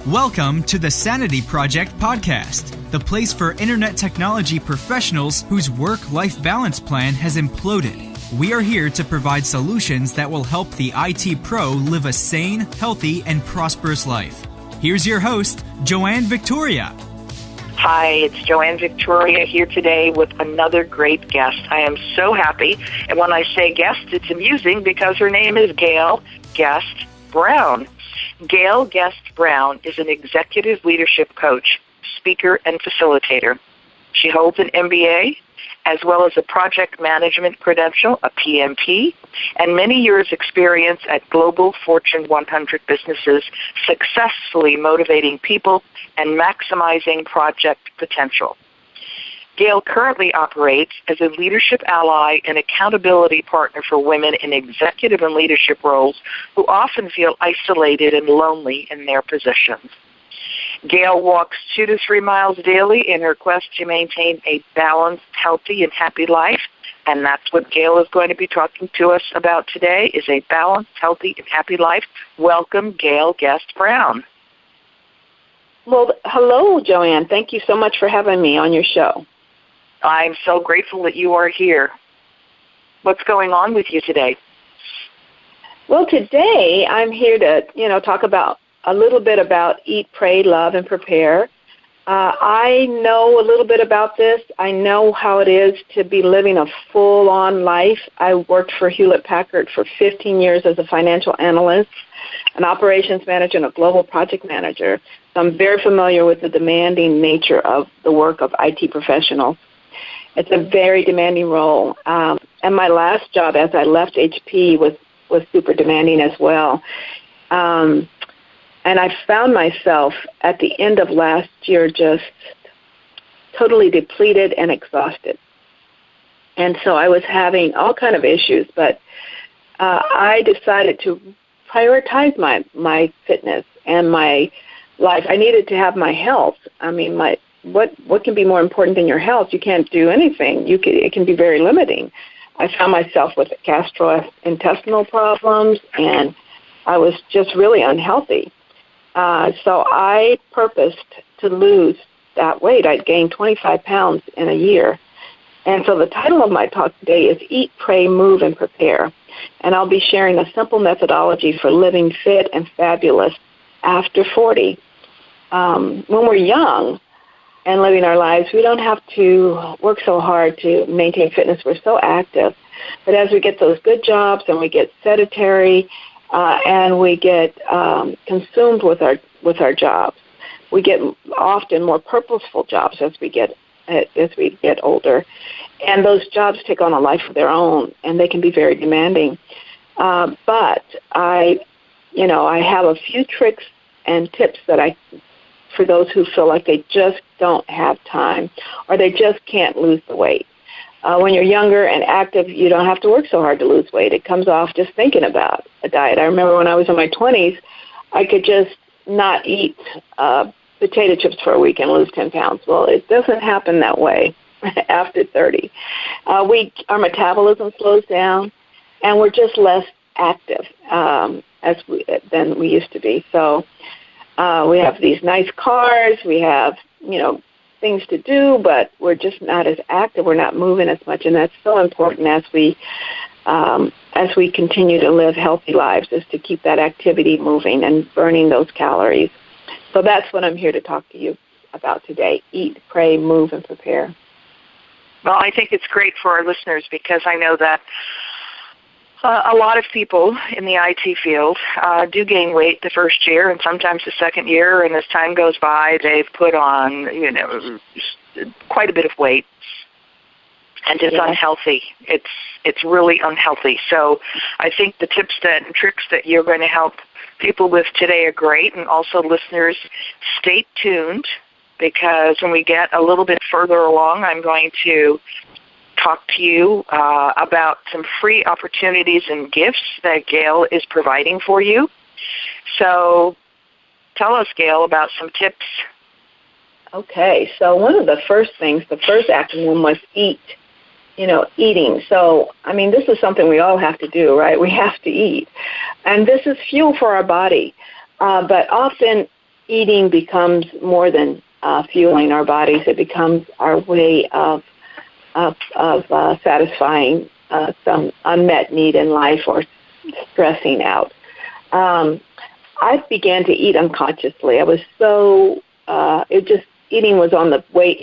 Welcome to the Sanity Project podcast, the place for internet technology professionals whose work-life balance plan has imploded. We are here to provide solutions that will help the IT pro live a sane, healthy, and prosperous life. Here's your host, Joanne Victoria. Hi, it's Joanne Victoria here today with another great guest. I am so happy. And when I say guest, it's amusing because her name is Gayle Guest-Brown. Gayle Guest-Brown is an executive leadership coach, speaker, and facilitator. She holds an MBA as well as a project management credential, a PMP, and many years' experience at global Fortune 100 businesses, successfully motivating people and maximizing project potential. Gayle currently operates as a leadership ally and accountability partner for women in executive and leadership roles who often feel isolated and lonely in their positions. Gayle walks 2 to 3 miles daily in her quest to maintain a balanced, healthy, and happy life, and that's what Gayle is going to be talking to us about today, is a balanced, healthy, and happy life. Welcome, Gayle Guest-Brown. Well, hello, Joanne. Thank you so much for having me on your show. I'm so grateful that you are here. What's going on with you today? Well, today I'm here to, talk about a little bit about eat, pray, love, and prepare. I know a little bit about this. I know how it is to be living a full-on life. I worked for Hewlett-Packard for 15 years as a financial analyst, an operations manager, and a global project manager. So I'm very familiar with the demanding nature of the work of IT professionals. It's a very demanding role. And my last job as I left HP was super demanding as well. And I found myself at the end of last year just totally depleted and exhausted. And so I was having all kind of issues, but I decided to prioritize my fitness and my life. I needed to have my health. I mean, what can be more important than your health? You can't do anything. It can be very limiting. I found myself with gastrointestinal problems, and I was just really unhealthy. So I purposed to lose that weight. I'd gained 25 pounds in a year. And so the title of my talk today is Eat, Pray, Move, and Prepare. And I'll be sharing a simple methodology for living fit and fabulous after 40. When we're young and living our lives, we don't have to work so hard to maintain fitness. We're so active. But as we get those good jobs and we get sedentary, and we get consumed with our jobs, we get often more purposeful jobs as we get older, and those jobs take on a life of their own, and they can be very demanding. But I have a few tricks and tips for those who feel like they just don't have time or they just can't lose the weight. When you're younger and active, you don't have to work so hard to lose weight. It comes off just thinking about a diet. I remember when I was in my 20s, I could just not eat potato chips for a week and lose 10 pounds. Well, it doesn't happen that way after 30. Our metabolism slows down, and we're just less active than we used to be. So we have these nice cars. We have, things to do, but we're just not as active. We're not moving as much, and that's so important as we continue to live healthy lives, is to keep that activity moving and burning those calories. So that's what I'm here to talk to you about today. Eat, pray, move, and prepare. Well, I think it's great for our listeners because I know that a lot of people in the IT field do gain weight the first year and sometimes the second year, and as time goes by, they've put on, quite a bit of weight, and it's unhealthy. It's really unhealthy. So I think the tips and tricks that you're going to help people with today are great, and also listeners, stay tuned because when we get a little bit further along, I'm going to talk to you about some free opportunities and gifts that Gayle is providing for you. So tell us, Gayle, about some tips. Okay, so one of the first acronym was eat, eating. So, this is something we all have to do, right? We have to eat. And this is fuel for our body. But often eating becomes more than fueling our bodies. It becomes our way of satisfying some unmet need in life or stressing out. I began to eat unconsciously. I was so eating was on the way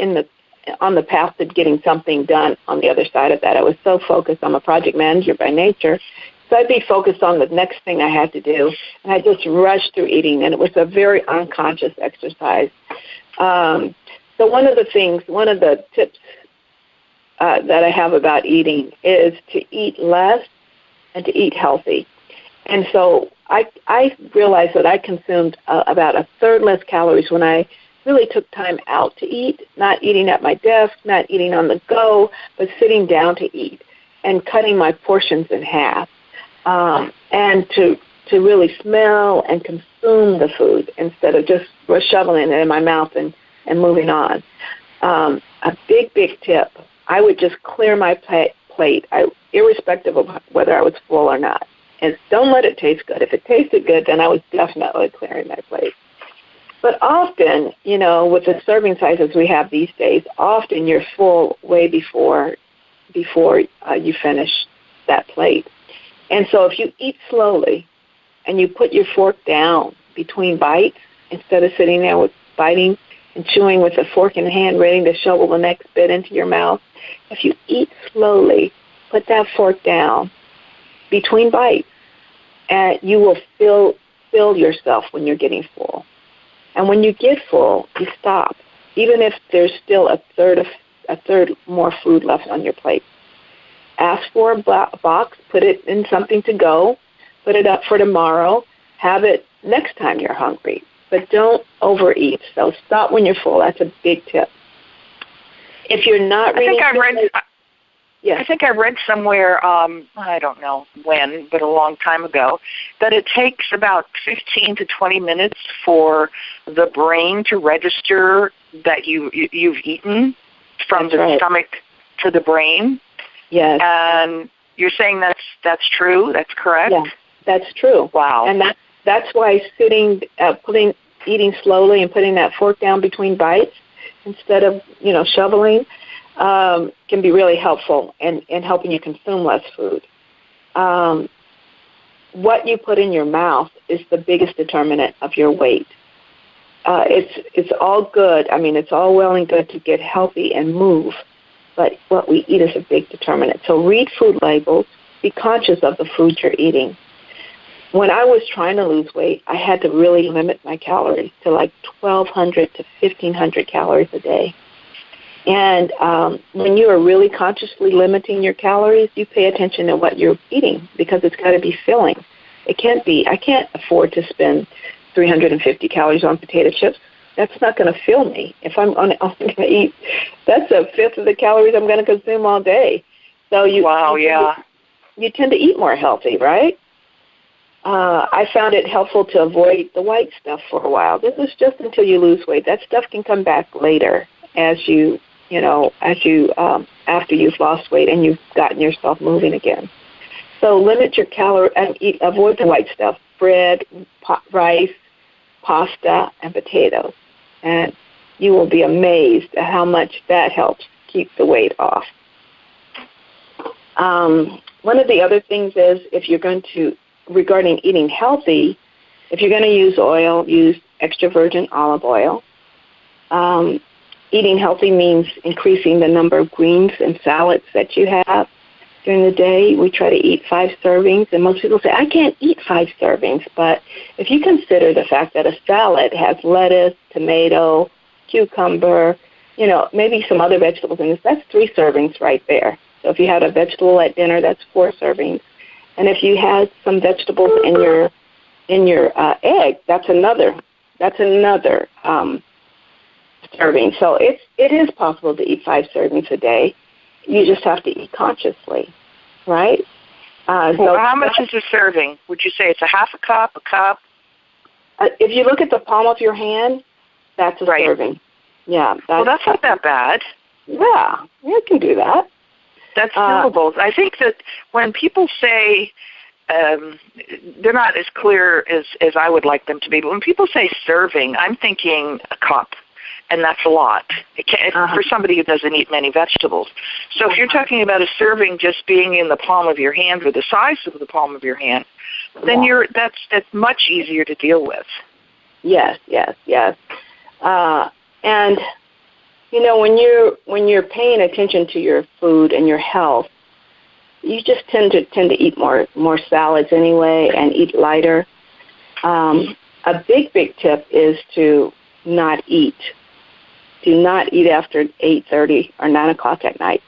on the path to getting something done on the other side of that. I was so focused. I'm a project manager by nature, so I'd be focused on the next thing I had to do, and I just rushed through eating, and it was a very unconscious exercise. So one of the tips that I have about eating is to eat less and to eat healthy. And so I realized that I consumed about a third less calories when I really took time out to eat, not eating at my desk, not eating on the go, but sitting down to eat and cutting my portions in half, and to really smell and consume the food instead of just shoveling it in my mouth and moving on. A big tip, I would just clear my plate, irrespective of whether I was full or not. And don't let it taste good. If it tasted good, then I was definitely clearing my plate. But often, with the serving sizes we have these days, often you're full way before you finish that plate. And so if you eat slowly and you put your fork down between bites instead of sitting there with biting and chewing with a fork in hand ready to shovel the next bit into your mouth, if you eat slowly, put that fork down between bites, and you will fill yourself when you're getting full. And when you get full, you stop, even if there's still a third more food left on your plate. Ask for a box, put it in something to go, put it up for tomorrow, have it next time you're hungry. But don't overeat. So stop when you're full. That's a big tip. If you're not reading... I think I read somewhere, I don't know when, but a long time ago, that it takes about 15 to 20 minutes for the brain to register that you've eaten from the stomach to the brain. Yes. And you're saying that's true? That's correct? Yeah, that's true. Wow. And that's why eating slowly and putting that fork down between bites instead of, shoveling, can be really helpful in helping you consume less food. What you put in your mouth is the biggest determinant of your weight. It's all good. I mean, it's all well and good to get healthy and move, but what we eat is a big determinant. So read food labels. Be conscious of the food you're eating. When I was trying to lose weight, I had to really limit my calories to like 1,200 to 1,500 calories a day. And when you are really consciously limiting your calories, you pay attention to what you're eating because it's got to be filling. I can't afford to spend 350 calories on potato chips. That's not going to fill me. If I'm only going to eat, that's a fifth of the calories I'm going to consume all day. So you tend to eat more healthy, right? I found it helpful to avoid the white stuff for a while. This is just until you lose weight. That stuff can come back later after you've lost weight and you've gotten yourself moving again. So limit your calorie and avoid the white stuff: bread, rice, pasta, and potatoes. And you will be amazed at how much that helps keep the weight off. One of the other things is regarding eating healthy, if you're going to use oil, use extra virgin olive oil. Eating healthy means increasing the number of greens and salads that you have during the day. We try to eat 5 servings, and most people say, I can't eat 5 servings. But if you consider the fact that a salad has lettuce, tomato, cucumber, maybe some other vegetables in this, that's 3 servings right there. So if you had a vegetable at dinner, that's 4 servings. And if you had some vegetables in your egg, that's another serving. So it is possible to eat 5 servings a day. You just have to eat consciously, right? So how much is a serving? Would you say it's a half a cup, a cup? If you look at the palm of your hand, that's a serving. Yeah. That's not that bad. Yeah, you can do that. That's doable. I think that when people say, they're not as clear as I would like them to be. But when people say serving, I'm thinking a cup, and that's a lot for somebody who doesn't eat many vegetables. So if you're talking about a serving just being in the palm of your hand or the size of the palm of your hand, then that's much easier to deal with. Yes. And when you're paying attention to your food and your health, you just tend to eat more salads anyway and eat lighter. A big tip is to not eat. Do not eat after 8:30 or 9 o'clock at night.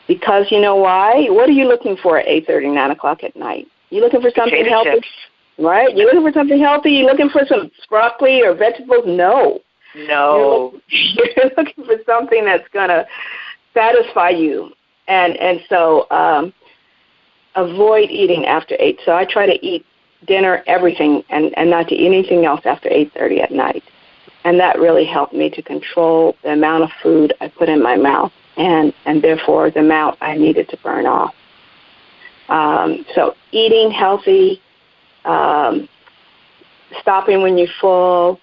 Because you know why? What are you looking for at 8:30, 9 o'clock at night? You looking for something healthy? Chips. Right? You're looking for something healthy? You looking for some broccoli or vegetables? No. You're looking for something that's going to satisfy you. And so avoid eating after 8. So I try to eat dinner, everything, and not to eat anything else after 8:30 at night. And that really helped me to control the amount of food I put in my mouth and therefore the amount I needed to burn off. So eating healthy, stopping when you're full,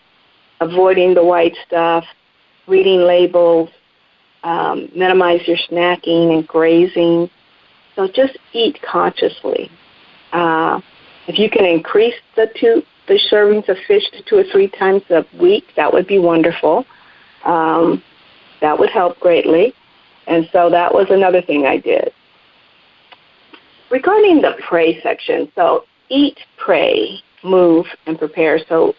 avoiding the white stuff, reading labels, minimize your snacking and grazing. So just eat consciously. If you can increase the servings of fish to 2 or 3 times a week, that would be wonderful. That would help greatly. And so that was another thing I did. Regarding the pray section, so eat, pray, move, and prepare. So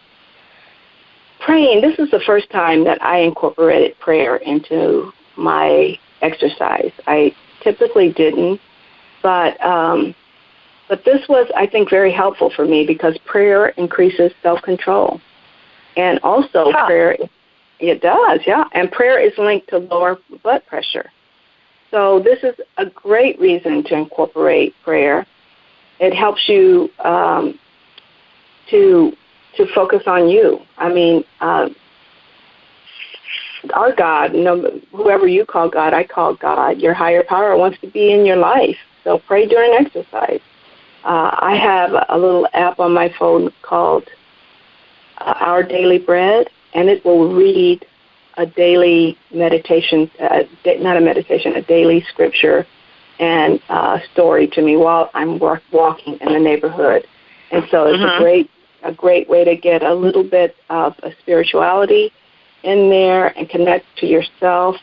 praying, this is the first time that I incorporated prayer into my exercise. I typically didn't, but this was, I think, very helpful for me because prayer increases self-control. And also prayer, it does, and prayer is linked to lower blood pressure. So this is a great reason to incorporate prayer. It helps you to focus on you. I mean, our God, whoever you call God, I call God. Your higher power wants to be in your life. So pray during exercise. I have a little app on my phone called Our Daily Bread, and it will read a daily meditation, a daily scripture and story to me while I'm walking in the neighborhood. And so it's a great way to get a little bit of a spirituality in there and connect to yourself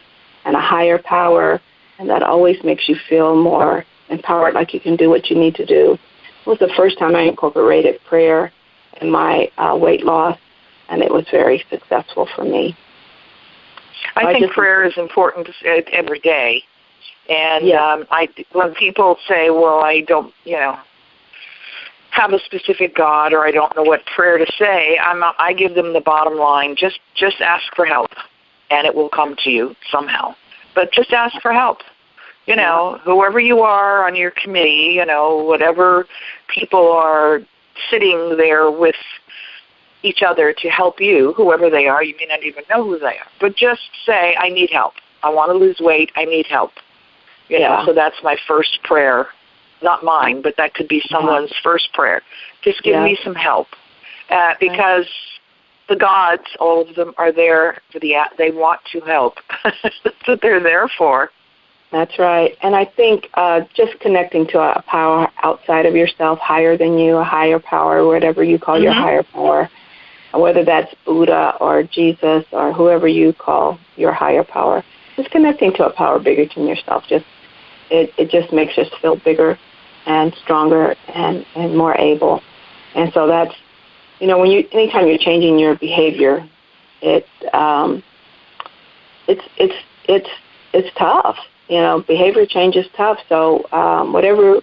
and a higher power, and that always makes you feel more empowered, like you can do what you need to do. It was the first time I incorporated prayer in my weight loss, and it was very successful for me. I think prayer is important every day. And when people say, well, I don't, have a specific God or I don't know what prayer to say, I give them the bottom line. Just ask for help, and it will come to you somehow. But just ask for help. Whoever you are on your committee, whatever people are sitting there with each other to help you, whoever they are, you may not even know who they are. But just say, I need help. I want to lose weight. I need help. So that's my first prayer. Not mine, but that could be someone's first prayer. Just give me some help. Because the gods, all of them, are there they want to help. That's what they're there for. That's right. And I think just connecting to a power outside of yourself, higher than you, a higher power, whatever you call your higher power, whether that's Buddha or Jesus or whoever you call your higher power, just connecting to a power bigger than yourself. It just makes us feel bigger and stronger and more able. And so that's, anytime you're changing your behavior, it's tough. Behavior change is tough. So whatever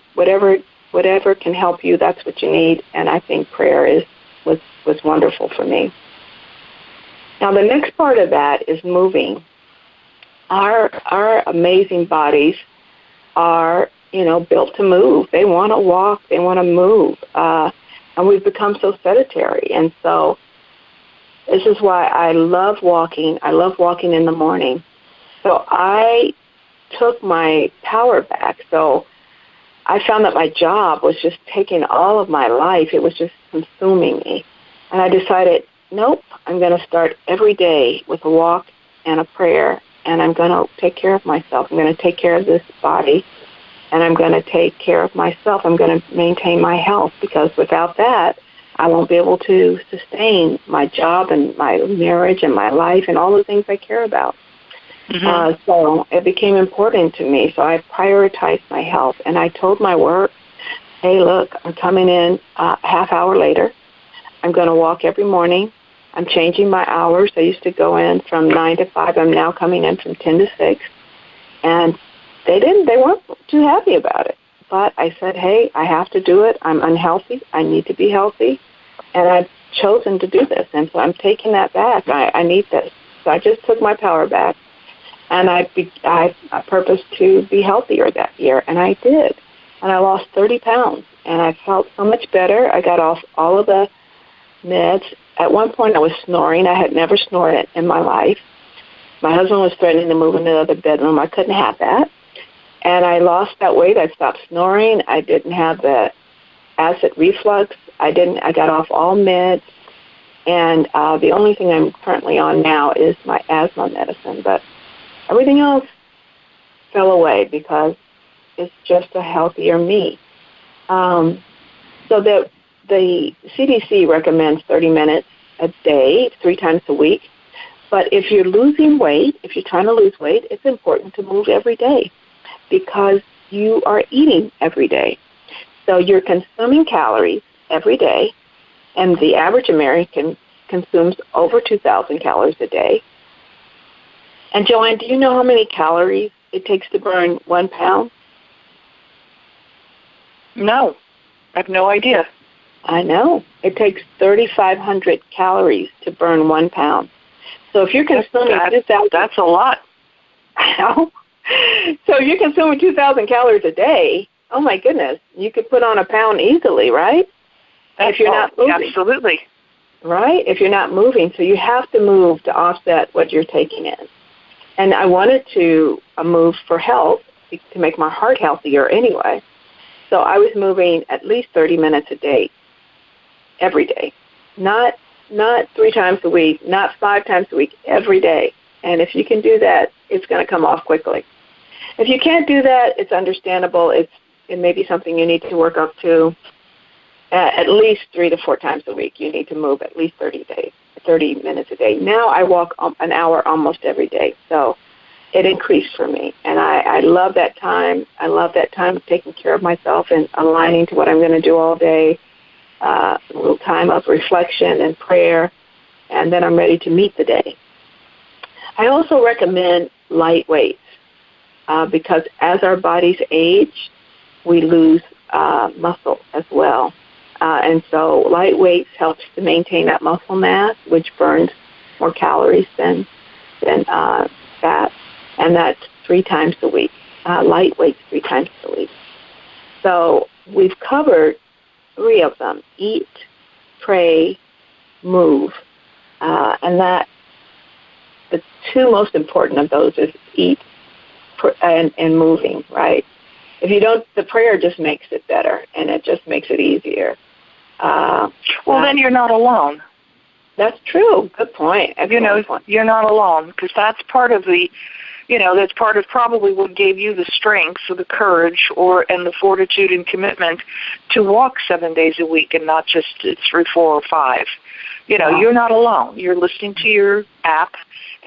can help you, that's what you need. And I think prayer was wonderful for me. Now the next part of that is moving. Our amazing bodies are built to move. They want to walk. They want to move. And we've become so sedentary. And so this is why I love walking. I love walking in the morning. So I took my power back. So I found that my job was just taking all of my life. It was just consuming me. And I decided, nope, I'm going to start every day with a walk and a prayer, and I'm going to take care of myself. I'm going to take care of this body, and I'm going to take care of myself. I'm going to maintain my health, because without that, I won't be able to sustain my job and my marriage and my life and all the things I care about. Mm-hmm. So it became important to me. So I prioritized my health, and I told my work, hey, look, I'm coming in a half hour later. I'm going to walk every morning. I'm changing my hours. I used to go in from 9 to 5. I'm now coming in from 10 to 6. And they weren't too happy about it. But I said, hey, I have to do it. I'm unhealthy. I need to be healthy. And I've chosen to do this. And so I'm taking that back. I need this. So I just took my power back. And I purposed to be healthier that year, and I did. And I lost 30 pounds, and I felt so much better. I got off all of the meds. At one point, I was snoring. I had never snored in my life. My husband was threatening to move into the other bedroom. I couldn't have that. And I lost that weight. I stopped snoring. I didn't have the acid reflux. I got off all meds. And the only thing I'm currently on now is my asthma medicine, but everything else fell away because it's just a healthier me. So that the CDC recommends 30 minutes a day, 3 times a week. But if you're losing weight, if you're trying to lose weight, it's important to move every day because you are eating every day. So you're consuming calories every day, and the average American consumes over 2,000 calories a day. And Joanne, do you know how many calories it takes to burn 1 pound? No, I have no idea. I know. It takes 3,500 calories to burn 1 pound. So if you're consuming 2,000... That's a lot. I know. So if you're consuming 2,000 calories a day, oh my goodness, you could put on a pound easily, right? If you're not moving. Absolutely. Right? If you're not moving. So you have to move to offset what you're taking in. And I wanted to move for health, to make my heart healthier anyway. So I was moving at least 30 minutes a day, every day. Not 3 times a week, not 5 times a week, every day. And if you can do that, it's going to come off quickly. If you can't do that, it's understandable. It may be something you need to work up to. At least 3 to 4 times a week, you need to move at least 30 minutes a day. Now I walk an hour almost every day, so it increased for me. And I love that time. I love that time of taking care of myself and aligning to what I'm going to do all day, a little time of reflection and prayer, and then I'm ready to meet the day. I also recommend light weights because as our bodies age, we lose muscle as well. And so light weights helps to maintain that muscle mass, which burns more calories than fat, and that's 3 times a week. Light weights 3 times a week. So we've covered 3 of them: eat, pray, move, and that the 2 most important of those is eat and moving. Right? If you don't, the prayer just makes it better, and it just makes it easier. Then you're not alone. That's true. Good point. Excellent. You're not alone, because that's part of the, that's part of probably what gave you the strength or the courage and the fortitude and commitment to walk 7 days a week and not just 3, 4, or 5. You're not alone. You're listening to your app,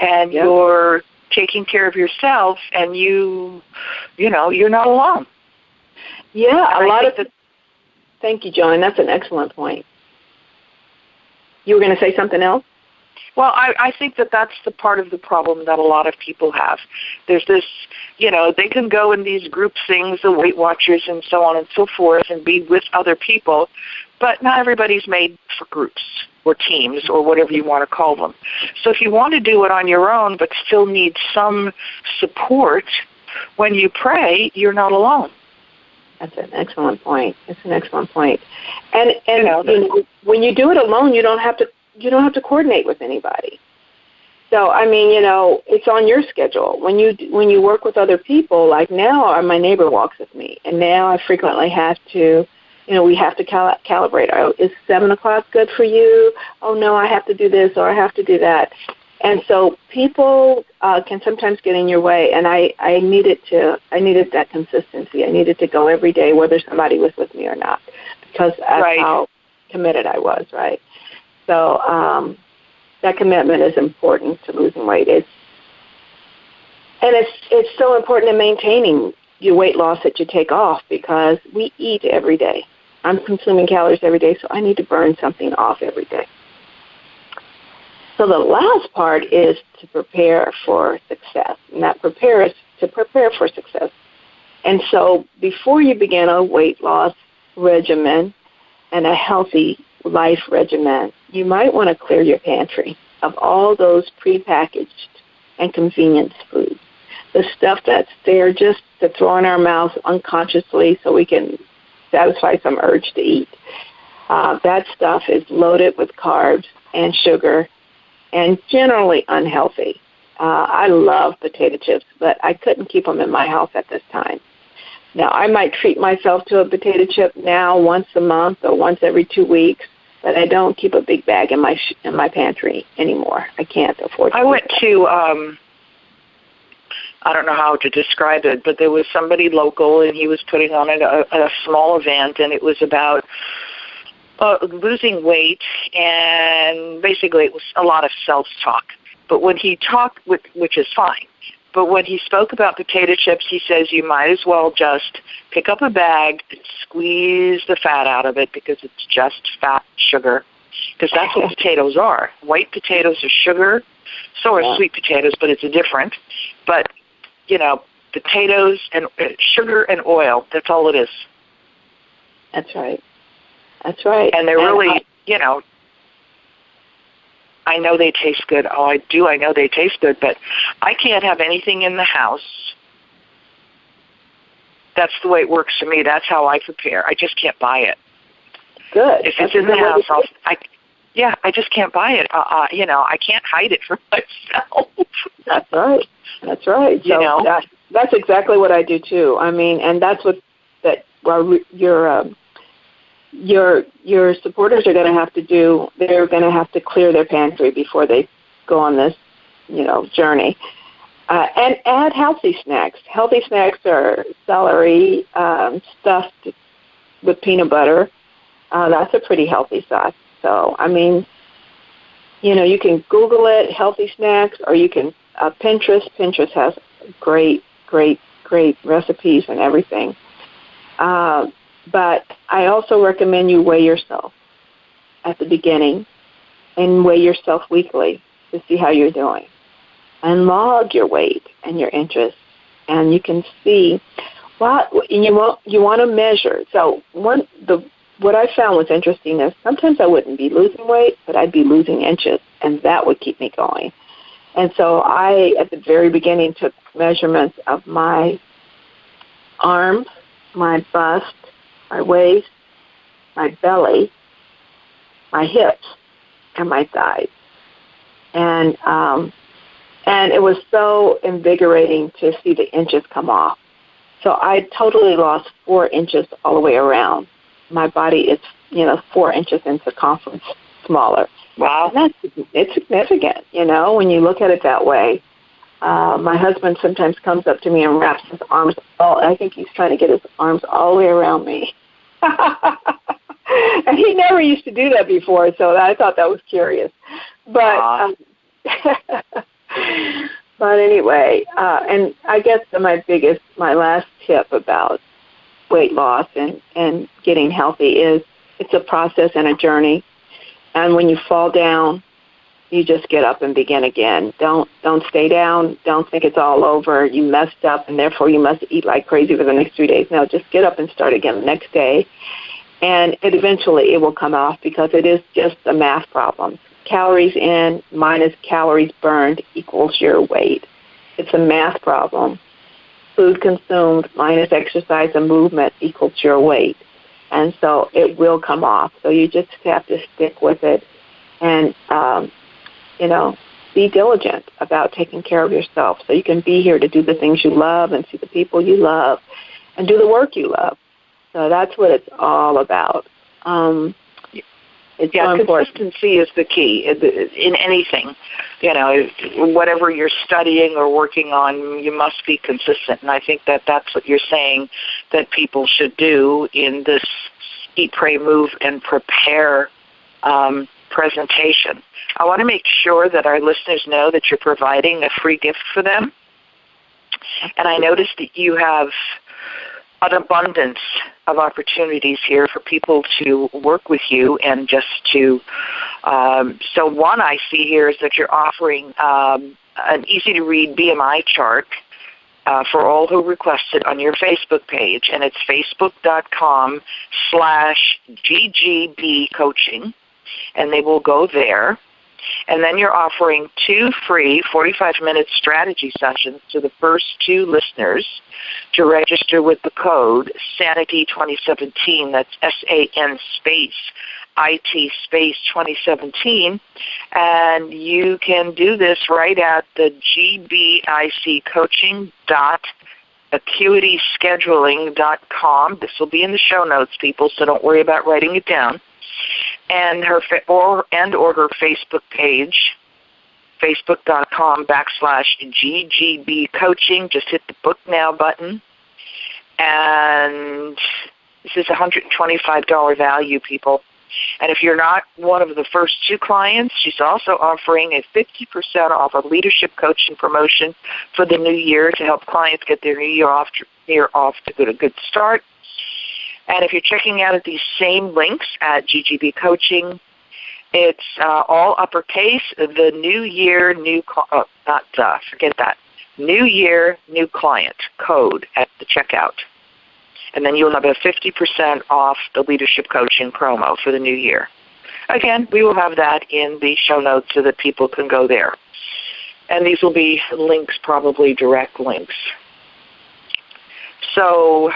and you're taking care of yourself, and you're not alone. Yeah, Thank you, Joan. That's an excellent point. You were going to say something else? Well, I think that's the part of the problem that a lot of people have. There's this, they can go in these group things, the Weight Watchers and so on and so forth, and be with other people, but not everybody's made for groups or teams or whatever you want to call them. So if you want to do it on your own but still need some support, when you pray, you're not alone. That's an excellent point. And when you do it alone, you don't have to coordinate with anybody. So, I mean, it's on your schedule. When you work with other people, like now my neighbor walks with me, and now I frequently have to, we have to calibrate. Is 7 o'clock good for you? Oh, no, I have to do this or I have to do that. And so people can sometimes get in your way, and I needed that consistency. I needed to go every day, whether somebody was with me or not, because that's how committed I was, right? So that commitment is important to losing weight. It's so important in maintaining your weight loss that you take off, because we eat every day. I'm consuming calories every day, so I need to burn something off every day. So the last part is to prepare for success, and that is to prepare for success. And so before you begin a weight loss regimen and a healthy life regimen, you might want to clear your pantry of all those prepackaged and convenience foods, the stuff that's there just to throw in our mouths unconsciously so we can satisfy some urge to eat. That stuff is loaded with carbs and sugar and generally unhealthy. I love potato chips, but I couldn't keep them in my house at this time. Now, I might treat myself to a potato chip now once a month or once every 2 weeks, but I don't keep a big bag in my pantry anymore. I can't afford to. I went to, I don't know how to describe it, but there was somebody local, and he was putting on a small event, and it was about losing weight, and basically it was a lot of self-talk. But when he talked, which is fine, but when he spoke about potato chips, he says you might as well just pick up a bag and squeeze the fat out of it, because it's just fat, sugar, because that's what potatoes are. White potatoes are sugar, so are sweet potatoes, but it's different. But, potatoes and sugar and oil, that's all it is. That's right. That's right. And they're really, I know they taste good. Oh, I do. I know they taste good, but I can't have anything in the house. That's the way it works for me. That's how I prepare. I just can't buy it. Good. If it's in the house, I just can't buy it. I can't hide it from myself. That's right. That's right. So that's exactly what I do too. I mean, and that's what your supporters are going to have to do. They're going to have to clear their pantry before they go on this, journey. And add healthy snacks. Healthy snacks are celery stuffed with peanut butter. That's a pretty healthy sauce. So, I mean, you can Google it, healthy snacks, or you can Pinterest. Pinterest has great recipes and everything. But I also recommend you weigh yourself at the beginning and weigh yourself weekly to see how you're doing. And log your weight and your interest, and you can see you want to measure. So what I found was interesting is sometimes I wouldn't be losing weight, but I'd be losing inches, and that would keep me going. And so I, at the very beginning, took measurements of my arms, my bust, my waist, my belly, my hips, and my thighs. And it was so invigorating to see the inches come off. So I totally lost 4 inches all the way around. My body is, 4 inches in circumference smaller. Wow. And it's significant, when you look at it that way. My husband sometimes comes up to me and wraps his arms I think he's trying to get his arms all the way around me. And he never used to do that before, so I thought that was curious. But but anyway, and I guess my last tip about weight loss and getting healthy is it's a process and a journey. And when you fall down, you just get up and begin again. Don't stay down. Don't think it's all over. You messed up, and therefore you must eat like crazy for the next 3 days. No, just get up and start again the next day. And eventually it will come off, because it is just a math problem. Calories in minus calories burned equals your weight. It's a math problem. Food consumed minus exercise and movement equals your weight. And so it will come off. So you just have to stick with it and, be diligent about taking care of yourself so you can be here to do the things you love and see the people you love and do the work you love. So that's what it's all about. It's so important. Consistency is the key in anything. Whatever you're studying or working on, you must be consistent. And I think that that's what you're saying that people should do in this Eat, Pray, Move, and Prepare presentation. I want to make sure that our listeners know that you're providing a free gift for them. And I noticed that you have an abundance of opportunities here for people to work with you and just to, so one I see here is that you're offering an easy-to-read BMI chart for all who request it on your Facebook page, and it's facebook.com/GGB coaching, and they will go there. And then you're offering 2 free 45-minute strategy sessions to the first 2 listeners to register with the code Sanity 2017. That's SAN space IT space 2017. And you can do this right at the gbiccoaching.acuityscheduling.com. This will be in the show notes, people, so don't worry about writing it down. And her or her Facebook page, facebook.com/GGB coaching. Just hit the book now button. And this is a $125 value, people. And if you're not one of the first 2 clients, she's also offering a 50% off a leadership coaching promotion for the new year to help clients get their new year off to get a good start. And if you're checking out at these same links at GGB Coaching, it's all uppercase, the new year, forget that, new year, new client code at the checkout. And then you'll have a 50% off the leadership coaching promo for the new year. Again, we will have that in the show notes so that people can go there. And these will be links, probably direct links. So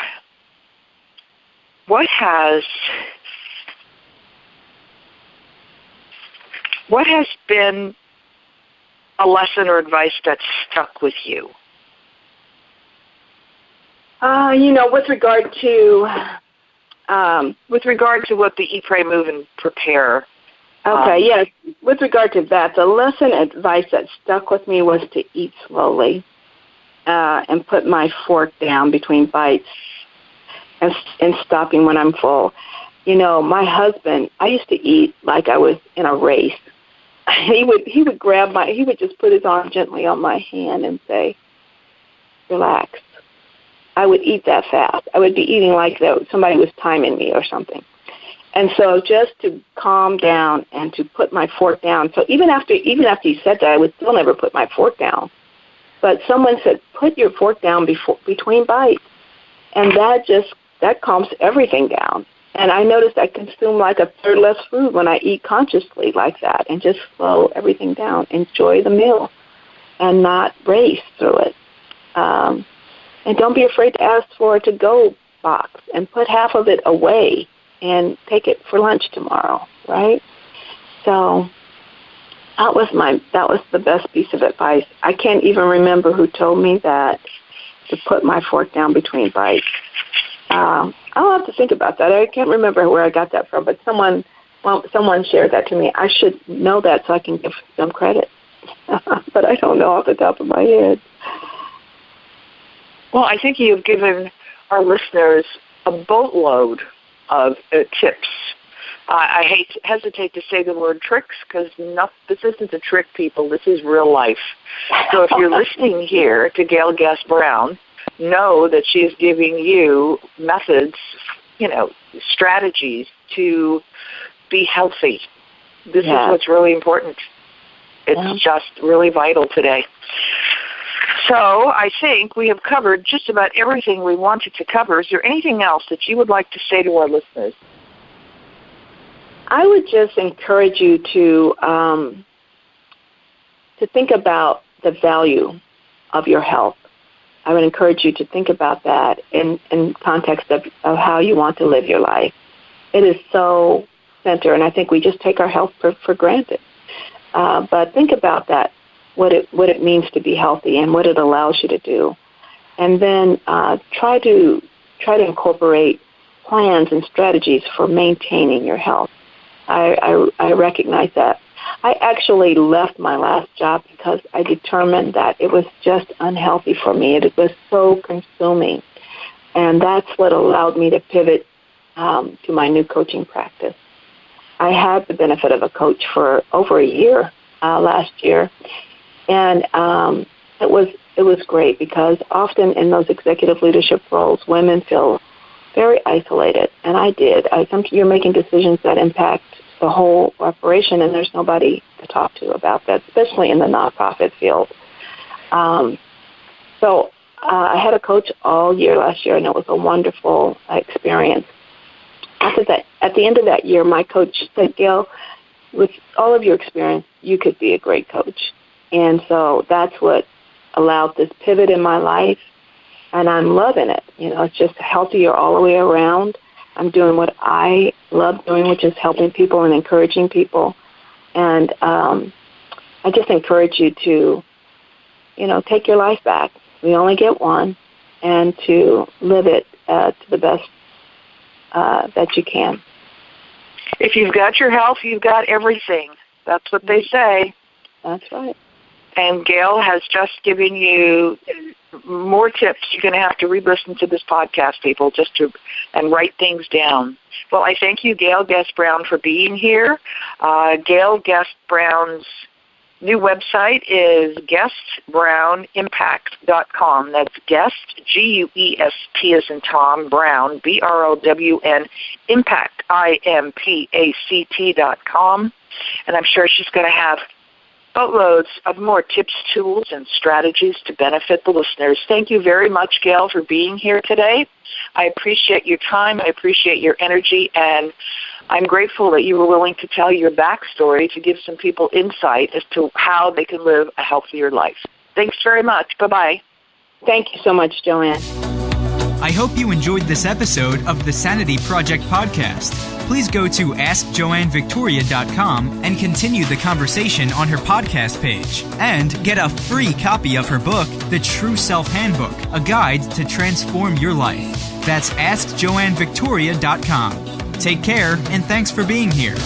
what has been a lesson or advice that's stuck with you? With regard to what the Eat, Pray, Move, and Prepare. Okay, yes. With regard to that, the lesson advice that stuck with me was to eat slowly and put my fork down between bites and stopping when I'm full. My husband, I used to eat like I was in a race. He would just put his arm gently on my hand and say, relax. I would eat that fast. I would be eating like somebody was timing me or something. And so just to calm down and to put my fork down. So even after he said that, I would still never put my fork down. But someone said, put your fork down between bites. And that calms everything down. And I noticed I consume like a third less food when I eat consciously like that and just slow everything down. Enjoy the meal and not race through it. And don't be afraid to ask for a to-go box and put half of it away and take it for lunch tomorrow, right? So that was the best piece of advice. I can't even remember who told me that, to put my fork down between bites. I'll have to think about that. I can't remember where I got that from, but someone shared that to me. I should know that so I can give them credit. But I don't know off the top of my head. Well, I think you've given our listeners a boatload of tips. I hesitate to say the word tricks because this isn't a trick, people. This is real life. So if you're listening here to Gayle Guest-Brown, know that she is giving you methods, strategies to be healthy. This is what's really important. It's just really vital today. So I think we have covered just about everything we wanted to cover. Is there anything else that you would like to say to our listeners? I would just encourage you to think about the value of your health. I would encourage you to think about that in context of how you want to live your life. It is so centered, and I think we just take our health for granted. But think about that what it means to be healthy and what it allows you to do. And then try to incorporate plans and strategies for maintaining your health. I recognize that. I actually left my last job because I determined that it was just unhealthy for me. It was so consuming. And that's what allowed me to pivot to my new coaching practice. I had the benefit of a coach for over a year last year, and it was great because often in those executive leadership roles, women feel very isolated, and I did. You're making decisions that impact the whole operation, and there's nobody to talk to about that, especially in the nonprofit field. So I had a coach all year last year, and it was a wonderful experience. After that, at the end of that year, my coach said, Gayle, with all of your experience, you could be a great coach. And so that's what allowed this pivot in my life, and I'm loving it. It's just healthier all the way around. I'm doing what I love doing, which is helping people and encouraging people. And I just encourage you to, take your life back. We only get one, and to live it to the best that you can. If you've got your health, you've got everything. That's what they say. That's right. And Gayle has just given you more tips. You're going to have to re-listen to this podcast, people, and write things down. Well, I thank you, Gayle Guest-Brown, for being here. Gayle Guest-Brown's new website is GuestBrownImpact.com. That's Guest, Guest as in Tom, Brown, BROWN, Impact, IMPACT.com. And I'm sure she's going to have boatloads of more tips, tools, and strategies to benefit the listeners. Thank you very much, Gayle, for being here today. I appreciate your time. I appreciate your energy, and I'm grateful that you were willing to tell your backstory to give some people insight as to how they can live a healthier life. Thanks very much. Bye-bye. Thank you so much, Joanne. I hope you enjoyed this episode of the Sanity Project podcast. Please go to AskJoanneVictoria.com and continue the conversation on her podcast page. And get a free copy of her book, The True Self Handbook, a guide to transform your life. That's AskJoanneVictoria.com. Take care, and thanks for being here.